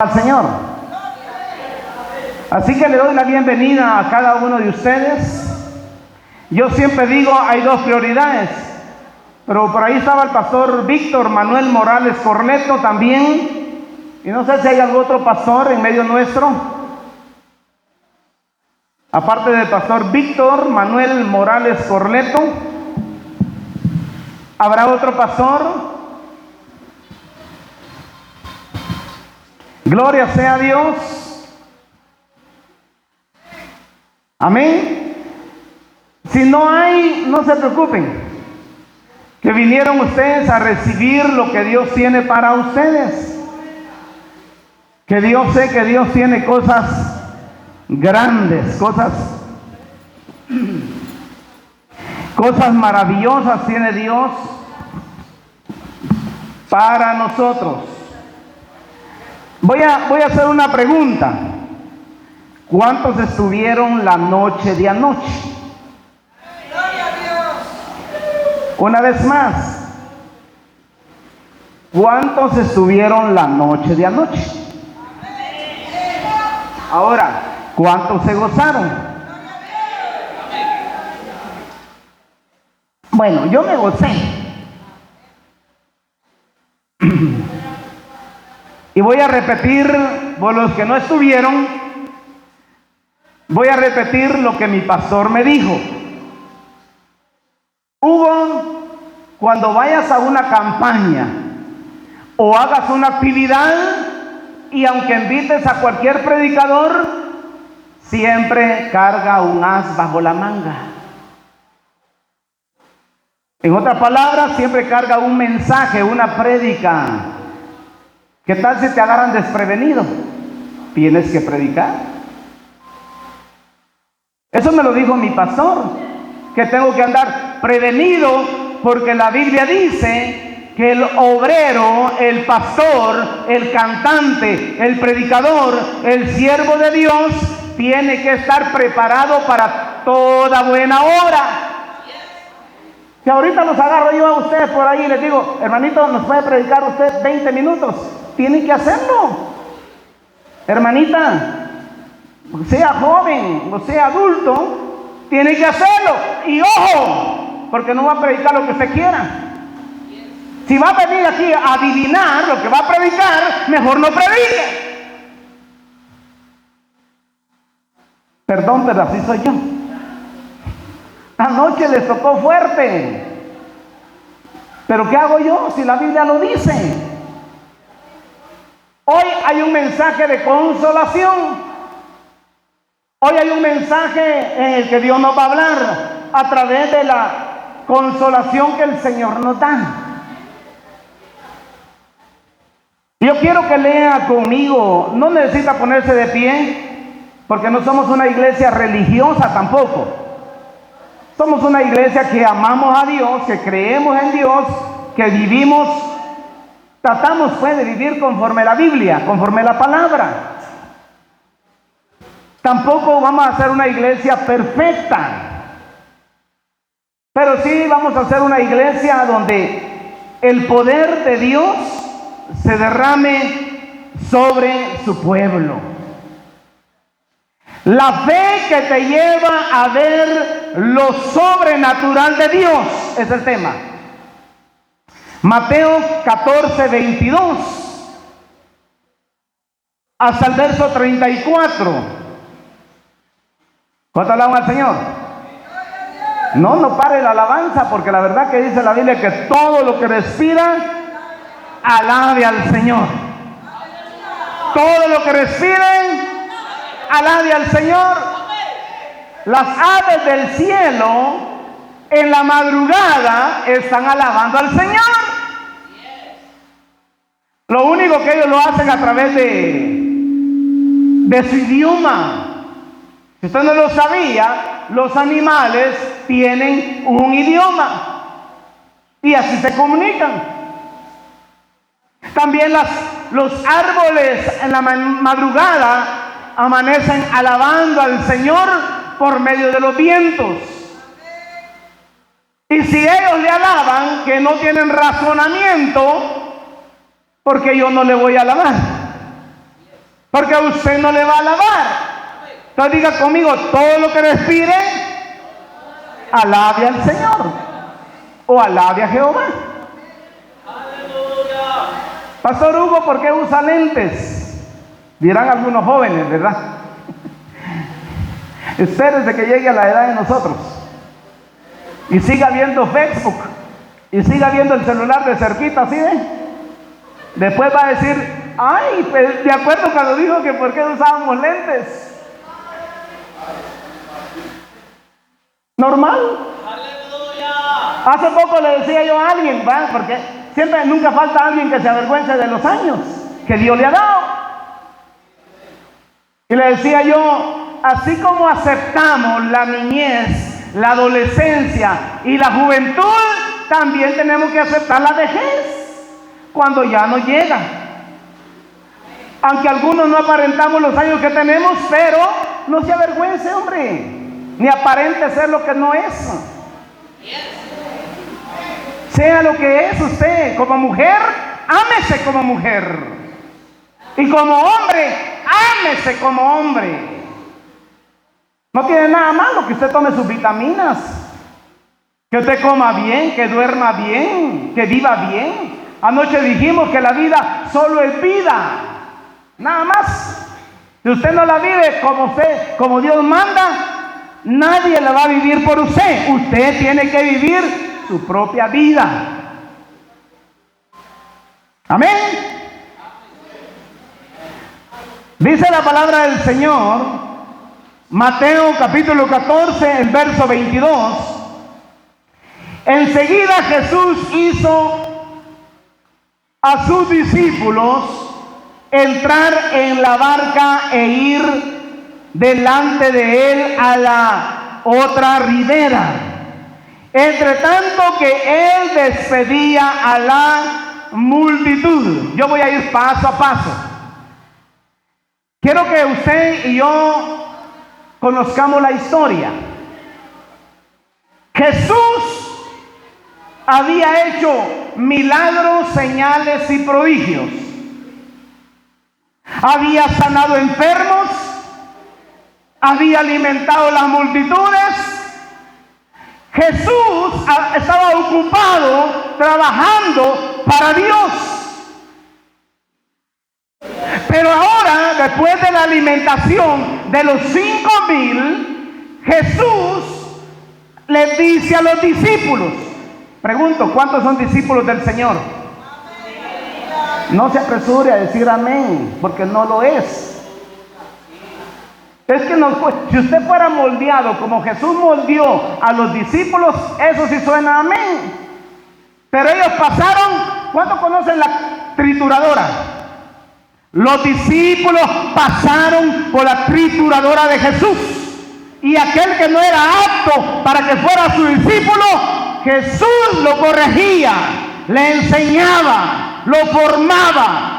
Al Señor. Así que le doy la bienvenida a cada uno de ustedes. Yo siempre digo, hay dos prioridades, pero por ahí estaba el pastor Víctor Manuel Morales Corleto también, y no sé si hay algún otro pastor en medio nuestro, aparte del pastor Víctor Manuel Morales Corleto. ¿Habrá otro pastor? Gloria sea a Dios. Amén. Si no hay, no se preocupen, que vinieron ustedes a recibir lo que Dios tiene para ustedes. Que Dios, sé que Dios tiene cosas grandes, cosas maravillosas tiene Dios para nosotros. Voy a hacer una pregunta. ¿Cuántos estuvieron la noche de anoche? Gloria a Dios. Una vez más, ¿cuántos estuvieron la noche de anoche? Ahora, ¿cuántos se gozaron? Bueno, yo me gocé. Y voy a repetir, por los que no estuvieron, voy a repetir lo que mi pastor me dijo. Hugo, cuando vayas a una campaña o hagas una actividad, y aunque invites a cualquier predicador, siempre carga un as bajo la manga. En otras palabras, siempre carga un mensaje, una prédica. ¿Qué tal si te agarran desprevenido? Tienes que predicar. Eso me lo dijo mi pastor, que tengo que andar prevenido, porque la Biblia dice que el obrero, el pastor, el cantante, el predicador, el siervo de Dios, tiene que estar preparado para toda buena obra. Si ahorita los agarro yo a ustedes por ahí y les digo, hermanito, ¿nos puede predicar usted 20 minutos? Tienen que hacerlo. Hermanita, sea joven o sea adulto, tiene que hacerlo. Y ojo, porque no va a predicar lo que usted quiera. Si va a venir aquí a adivinar lo que va a predicar, mejor no predique. Perdón, pero así soy yo. Anoche les tocó fuerte. Pero ¿qué hago yo si la Biblia lo dice? Hoy hay un mensaje de consolación. Hoy hay un mensaje en el que Dios nos va a hablar a través de la consolación que el Señor nos da. Yo quiero que lea conmigo. No necesita ponerse de pie, porque no somos una iglesia religiosa tampoco. Somos una iglesia que amamos a Dios, que creemos en Dios, que vivimos, tratamos pues de vivir conforme la Biblia, conforme la palabra. Tampoco vamos a hacer una iglesia perfecta, pero sí vamos a hacer una iglesia donde el poder de Dios se derrame sobre su pueblo. La fe que te lleva a ver lo sobrenatural de Dios es el tema. Mateo 14, 22 hasta el verso 34. ¿Cuánto alaban al Señor? No pare la alabanza, porque la verdad que dice la Biblia que todo lo que respira, alabe al Señor. Todo lo que respire, alabe al Señor. Las aves del cielo en la madrugada están alabando al Señor. Lo único que ellos lo hacen a través de su idioma. Si usted no lo sabía, los animales tienen un idioma y así se comunican. También los árboles en la madrugada amanecen alabando al Señor por medio de los vientos. Y si ellos le alaban, que no tienen razonamiento, porque yo no le voy a alabar. porque usted no le va a alabar. Entonces diga conmigo, todo lo que respire, alabe al Señor o alabe a Jehová. Pastor Hugo, ¿por qué usa lentes? Dirán algunos jóvenes, ¿verdad? Espérese que llegue a la edad de nosotros y siga viendo Facebook y siga viendo el celular de cerquita, ¿sí ve? Después va a decir, ay, pues, de acuerdo cuando dijo que por qué usábamos lentes. Normal. Hace poco le decía yo a alguien, ¿va? Porque siempre, nunca falta alguien que se avergüence de los años que Dios le ha dado. Y le decía yo, así como aceptamos la niñez, la adolescencia y la juventud, también tenemos que aceptar la vejez cuando ya no llega. Aunque algunos no aparentamos los años que tenemos, pero no se avergüence, hombre, ni aparente ser lo que no es. Sea lo que es usted. Como mujer, ámese como mujer. Y como hombre, ámese como hombre. No tiene nada malo que usted tome sus vitaminas, que usted coma bien, que duerma bien, que viva bien. Anoche dijimos que la vida solo es vida, nada más. Si usted no la vive como Dios manda, nadie la va a vivir por usted. Usted tiene que vivir su propia vida. Amén. Dice la palabra del Señor, Mateo capítulo 14, el verso 22. Enseguida Jesús hizo a sus discípulos entrar en la barca e ir delante de él a la otra ribera, entre tanto que él despedía a la multitud. Yo voy a ir paso a paso. Quiero que usted y yo conozcamos la historia. Jesús había hecho milagros, señales y prodigios. Había sanado enfermos, había alimentado las multitudes. Jesús estaba ocupado trabajando para Dios. Pero ahora, después de la alimentación de los 5,000, Jesús le dice a los discípulos, pregunto, ¿cuántos son discípulos del Señor? No se apresure a decir amén, porque no lo es. Es que si usted fuera moldeado como Jesús moldeó a los discípulos, eso sí suena amén. Pero ellos pasaron, ¿cuántos conocen la trituradora? Los discípulos pasaron por la trituradora de Jesús. Y aquel que no era apto para que fuera su discípulo, Jesús lo corregía, le enseñaba, lo formaba.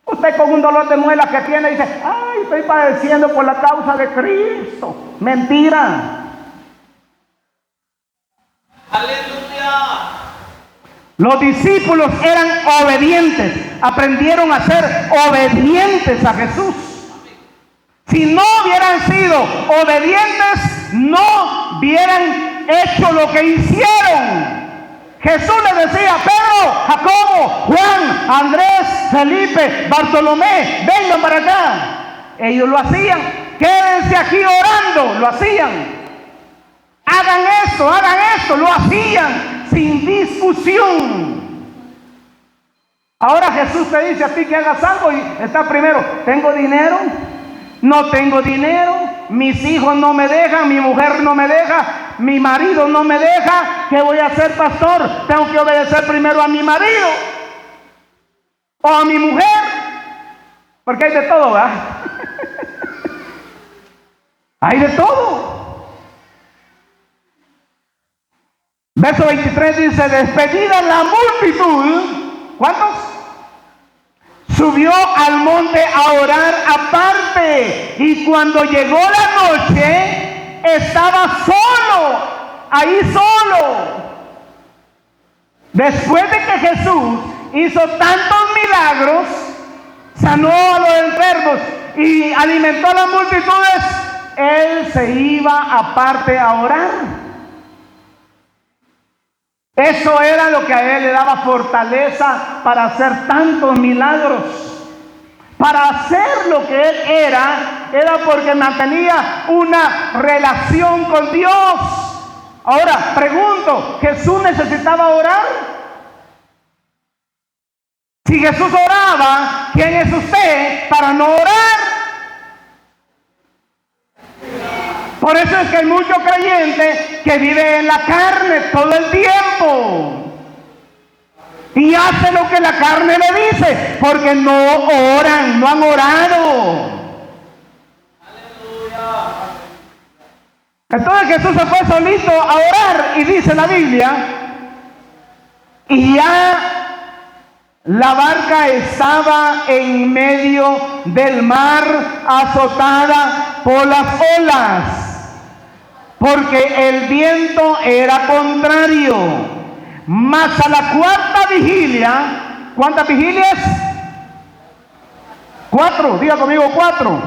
Usted con un dolor de muela que tiene dice, ay, estoy padeciendo por la causa de Cristo. Mentira. Aleluya. Los discípulos eran obedientes, aprendieron a ser obedientes a Jesús. Si no hubieran sido obedientes, no hubieran hecho lo que hicieron. Jesús les decía, Pedro, Jacobo, Juan, Andrés, Felipe, Bartolomé, vengan para acá. Ellos lo hacían. Quédense aquí orando, lo hacían. Hagan esto, lo hacían sin discusión. Ahora Jesús te dice a ti que hagas algo y está primero, ¿tengo dinero? No tengo dinero, mis hijos no me dejan, mi mujer no me deja, mi marido no me deja. ¿Qué voy a hacer, pastor? Tengo que obedecer primero a mi marido o a mi mujer, porque hay de todo, ¿verdad? Hay de todo. Verso 23 dice, despedida la multitud, ¿cuántos? Subió al monte a orar aparte, y cuando llegó la noche, estaba solo, ahí solo. Después de que Jesús hizo tantos milagros, sanó a los enfermos y alimentó a las multitudes, él se iba aparte a orar. Eso era lo que a él le daba fortaleza para hacer tantos milagros. Para hacer lo que él era porque mantenía una relación con Dios. Ahora, pregunto, ¿Jesús necesitaba orar? Si Jesús oraba, ¿quién es usted para no orar? Por eso es que hay muchos creyentes que viven en la carne todo el tiempo. Y hace lo que la carne le dice, porque no oran, no han orado. Entonces Jesús se fue solito a orar y dice la Biblia, y ya la barca estaba en medio del mar, azotada por las olas, porque el viento era contrario. Mas a la cuarta vigilia, ¿cuántas vigilias? 4, diga conmigo 4.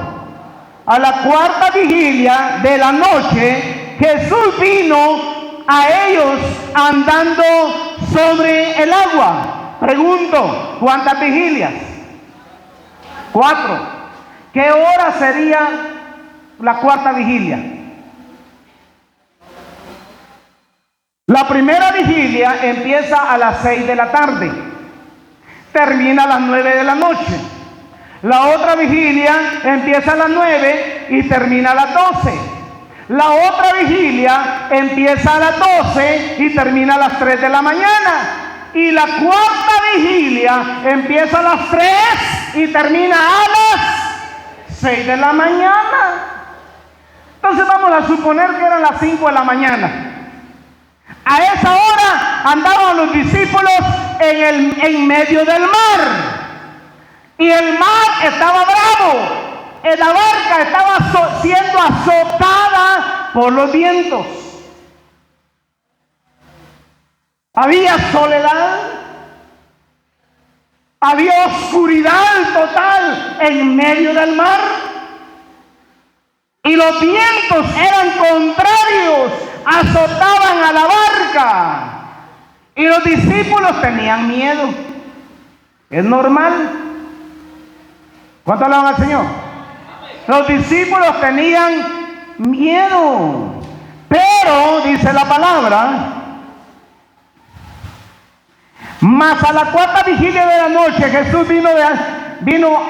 A la cuarta vigilia de la noche, Jesús vino a ellos andando sobre el agua. Pregunto, ¿cuántas vigilias? 4. ¿Qué hora sería la cuarta vigilia? La primera vigilia empieza a las 6 de la tarde, termina a las 9 de la noche. La otra vigilia empieza a las 9 y termina a las 12. La otra vigilia empieza a las 12 y termina a las 3 de la mañana. Y la cuarta vigilia empieza a las 3 y termina a las 6 de la mañana. Entonces vamos a suponer que eran las 5 de la mañana. A esa hora andaban los discípulos en medio del mar. Y el mar estaba bravo. La barca estaba siendo azotada por los vientos. Había soledad. Había oscuridad total en medio del mar. Y los vientos eran contrarios, azotaban a la barca. Y los discípulos tenían miedo. Es normal. ¿Cuánto alaban al Señor? Los discípulos tenían miedo. Pero, dice la palabra, mas a la cuarta vigilia de la noche Jesús vino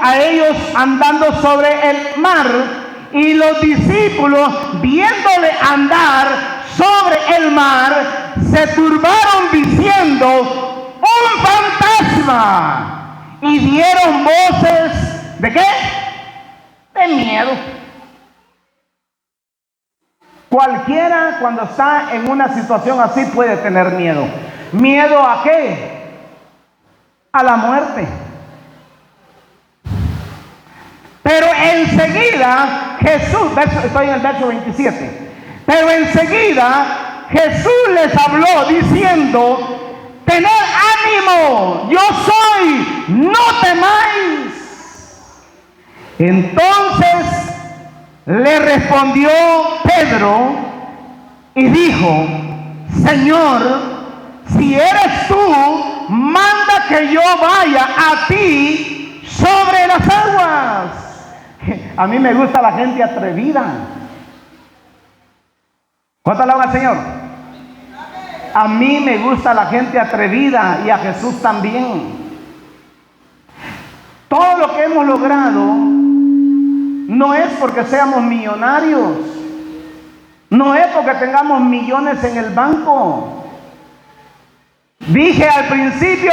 a ellos andando sobre el mar. Y los discípulos, viéndole andar sobre el mar, se turbaron diciendo: ¡un fantasma! Y dieron voces, ¿de qué? De miedo. Cualquiera cuando está en una situación así puede tener miedo. ¿Miedo a qué? A la muerte. Pero enseguida Jesús, estoy en el verso 27, pero enseguida Jesús les habló diciendo: tened ánimo, yo soy, no temáis. Entonces le respondió Pedro y dijo: Señor, si eres tú, manda que yo vaya a ti sobre las aguas. A mí me gusta la gente atrevida. ¿Cuánto alaban al Señor? A mí me gusta la gente atrevida y a Jesús también. Todo lo que hemos logrado no es porque seamos millonarios, no es porque tengamos millones en el banco. Dije al principio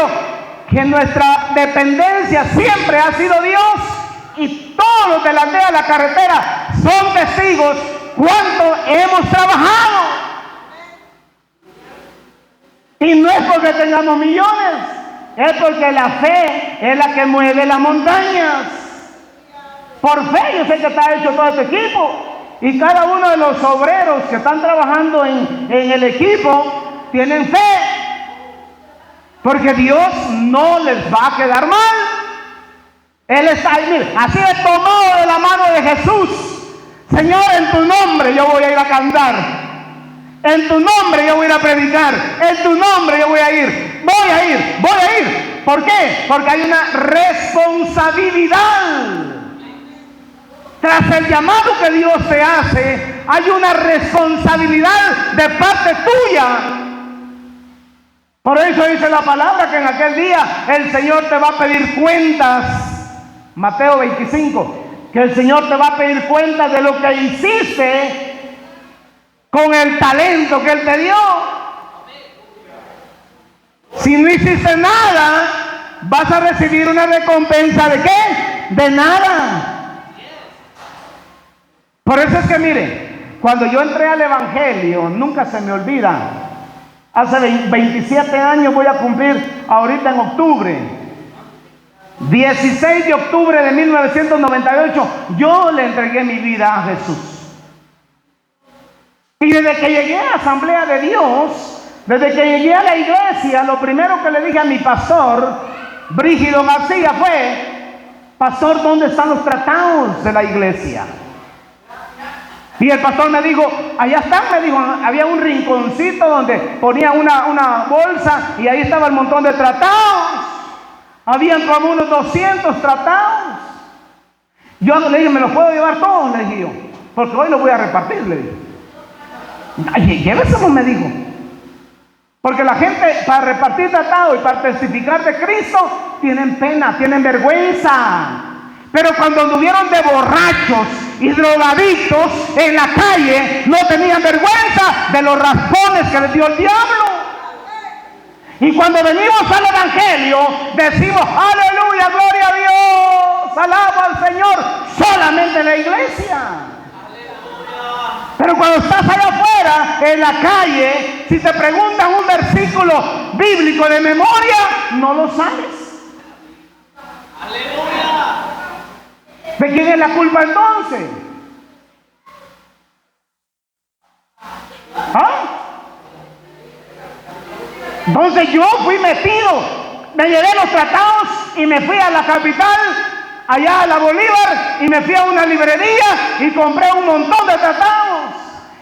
que nuestra dependencia siempre ha sido Dios, y todos los de la aldea de la carretera son testigos cuánto hemos trabajado. Y no es porque tengamos millones, es porque la fe es la que mueve las montañas. Por fe yo sé que está hecho todo este equipo, y cada uno de los obreros que están trabajando en el equipo tienen fe, porque Dios no les va a quedar mal. Él está ahí, mire, así es tomado de la mano de Jesús. Señor, en tu nombre yo voy a ir a cantar. En tu nombre yo voy a ir a predicar. En tu nombre yo voy a ir. Voy a ir, voy a ir. ¿Por qué? Porque hay una responsabilidad. Tras el llamado que Dios te hace, hay una responsabilidad de parte tuya. Por eso dice la palabra que en aquel día el Señor te va a pedir cuentas. Mateo 25, que el Señor te va a pedir cuentas de lo que hiciste con el talento que Él te dio. Si no hiciste nada, vas a recibir una recompensa ¿de qué? De nada. Por eso es que mire, cuando yo entré al Evangelio, nunca se me olvida, hace 27 años voy a cumplir ahorita en octubre, 16 de octubre de 1998, yo le entregué mi vida a Jesús. Y desde que llegué a la Asamblea de Dios, desde que llegué a la iglesia, lo primero que le dije a mi pastor, Brígido García, fue: pastor, ¿dónde están los tratados de la iglesia? Y el pastor me dijo: allá están, me dijo, había un rinconcito donde ponía una bolsa y ahí estaba el montón de tratados. Habían como unos 200 tratados. Yo le dije: ¿me los puedo llevar todos? Le dije yo, porque hoy los voy a repartir, le dije. Lléveselos, me dijo. Porque la gente, para repartir tratados y para testificar de Cristo, tienen pena, tienen vergüenza. Pero cuando anduvieron de borrachos y drogadictos en la calle, no tenían vergüenza de los raspones que les dio el diablo. Y cuando venimos al Evangelio, decimos: aleluya, gloria a Dios, alabo al Señor, solamente en la iglesia. Pero cuando estás allá afuera, en la calle, si te preguntan un versículo bíblico de memoria, no lo sabes. ¡Aleluya! ¿De quién es la culpa entonces? ¿Ah? Entonces yo fui metido, me llevé los tratados y me fui a la capital, allá a la Bolívar, y me fui a una librería y compré un montón de tratados.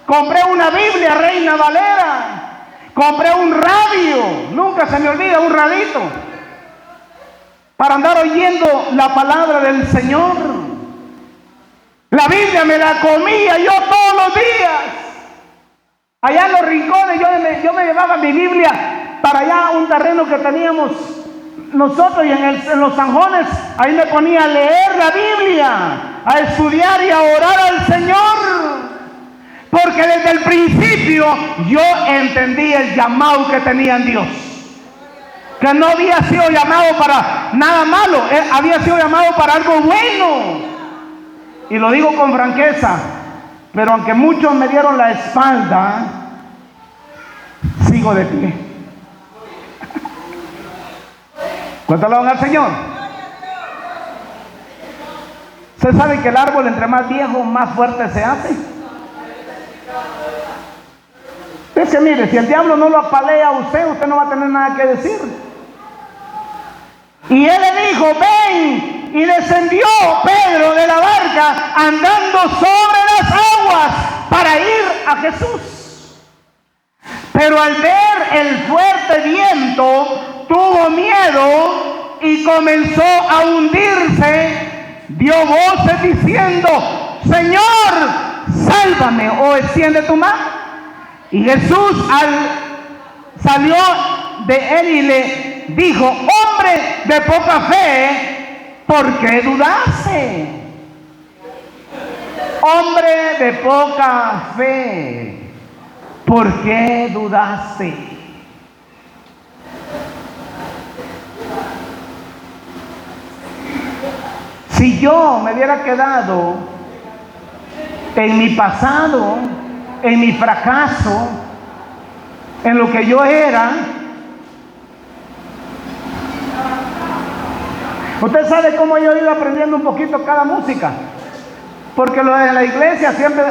Compré una Biblia Reina Valera, compré un radio, nunca se me olvida, un radito, para andar oyendo la palabra del Señor. La Biblia me la comía yo todos los días. Allá en los rincones yo me llevaba mi Biblia para allá a un terreno que teníamos nosotros, y en los zanjones, ahí me ponía a leer la Biblia, a estudiar y a orar al Señor. Porque desde el principio yo entendí el llamado que tenía en Dios. Que no había sido llamado para nada malo, había sido llamado para algo bueno. Y lo digo con franqueza, pero aunque muchos me dieron la espalda, sigo de pie. ¿Cuánto alaban al Señor? ¿Usted sabe que el árbol, entre más viejo, más fuerte se hace? Es que mire, si el diablo no lo apalea a usted no va a tener nada que decir. Y él le dijo: ven. Y descendió Pedro de la barca andando sobre las aguas para ir a Jesús. Pero al ver el fuerte viento, tuvo miedo y comenzó a hundirse. Dio voces diciendo: Señor, sálvame, o extiende tu mano. Y Jesús salió de él y le dijo: hombre de poca fe, ¿por qué dudaste? Hombre de poca fe, ¿por qué dudaste? Si yo me hubiera quedado en mi pasado, en mi fracaso, en lo que yo era, usted sabe cómo yo he ido aprendiendo un poquito cada música, porque lo de la iglesia siempre,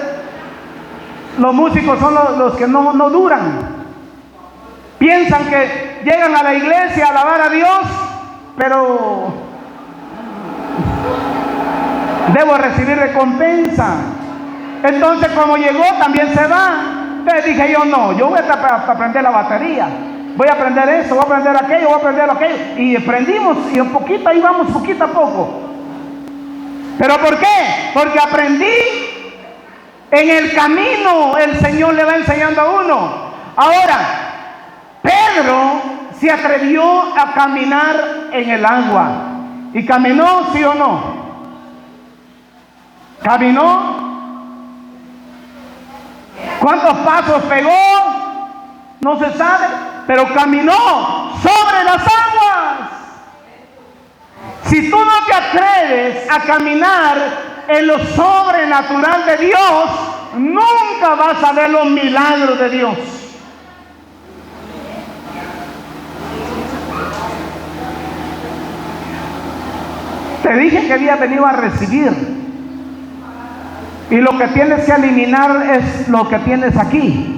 los músicos son los que no duran. Piensan que llegan a la iglesia a alabar a Dios, pero Debo recibir recompensa. Entonces, como llegó, también se va. Entonces dije yo, no, yo voy a aprender la batería. Voy a aprender eso, voy a aprender aquello, voy a aprender aquello. Y aprendimos, y un poquito, ahí vamos, poquito a poco. ¿Pero por qué? Porque aprendí. En el camino el Señor le va enseñando a uno. Ahora, Pedro se atrevió a caminar en el agua. ¿Y caminó, sí o no? ¿Caminó? ¿Cuántos pasos pegó? No se sabe, pero caminó sobre las aguas. Si tú no te atreves a caminar en lo sobrenatural de Dios, nunca vas a ver los milagros de Dios. Te dije que había venido a recibir. Y lo que tienes que eliminar es lo que tienes aquí.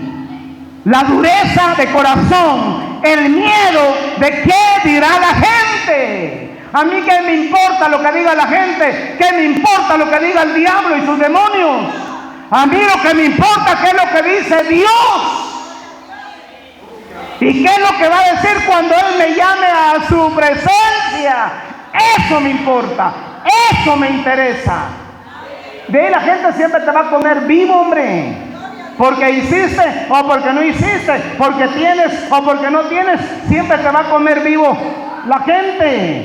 La dureza de corazón, el miedo de qué dirá la gente. A mí qué me importa lo que diga la gente, qué me importa lo que diga el diablo y sus demonios. A mí lo que me importa qué es lo que dice Dios. Y qué es lo que va a decir cuando Él me llame a su presencia. Eso me importa, eso me interesa. De ahí la gente siempre te va a comer vivo, hombre. Porque hiciste o porque no hiciste, porque tienes o porque no tienes, siempre te va a comer vivo la gente.